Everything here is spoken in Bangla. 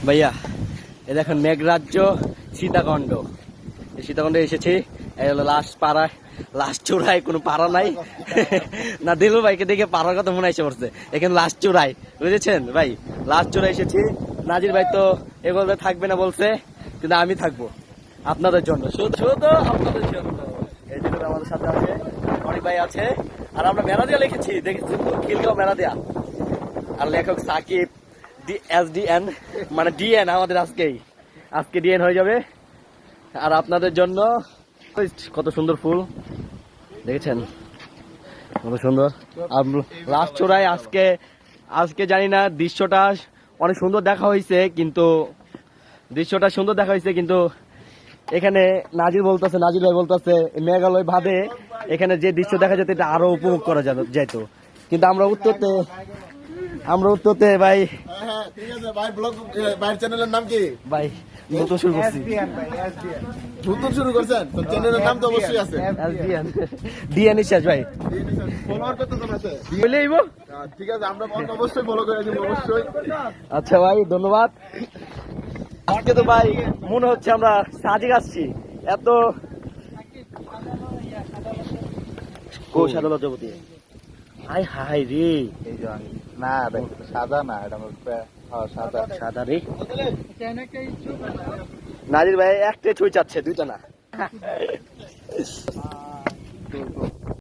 ভাইয়া এ দেখেন মেঘরাজ্য সীতাকুণ্ড, এই সীতাকুণ্ডে এসেছি। এই হলো লাস্ট পাড়ায়, লাস্ট চূড়ায়, কোনো পাড়া নাই না। দিলু ভাইকে দেখে পাড়ার কথা মনে এসে পড়ছে, এখানে লাস্ট চূড়ায়, বুঝেছেন ভাই, লাস্ট চূড়ায় এসেছি। নাজির ভাই তো এগুলো থাকবে না বলছে, কিন্তু আমি থাকবো আপনাদের জন্য, শুধু আপনাদের জন্য। এই জন্য আমাদের সাথে আছে অনেক ভাই আছে, আর আমরা মেলা দেওয়া লিখেছি, দেখেছি খিলগাঁও মেলা দেওয়া। আর লেখক সাকিব SDN, মানে ডিএন আমাদের আজকে ডিএন হয়ে যাবে। আর আপনাদের জন্য কত সুন্দর ফুল দেখেছেন, কত সুন্দর। লাস্ট চূড়ায় আজকে জানি না দৃশ্যটা অনেক সুন্দর দেখা হয়েছে, কিন্তু এখানে নাজির ভাই বলতেছে মেঘালয় বাদে এখানে যে দৃশ্য দেখা যেত এটা আরো উপভোগ করা যেত, কিন্তু আমরা উত্তরতে ভাই। ঠিক আছে ভাই, ব্লগ ভাই চ্যানেলের নাম কি ভাই নতুন শুরু করছি, নতুন শুরু করছেন তো চ্যানেলের নাম তো অবশ্যই আছে ডিএনই শেষ ভাই, ফলোয়ার কত জন আছে? বলে দিব। ঠিক আছে, আমরা অবশ্যই ফলো করে দিব অবশ্যই। আচ্ছা ভাই ধন্যবাদ। আজকে তো ভাই মনে হচ্ছে আমরা সাজে আসছি, এত সাদা লজ্জাপতি, হাই হাই রে, না সাদা না, এটা সাদা রে। নাজির ভাই একটা ছুঁই চাচ্ছে, দুইটা না।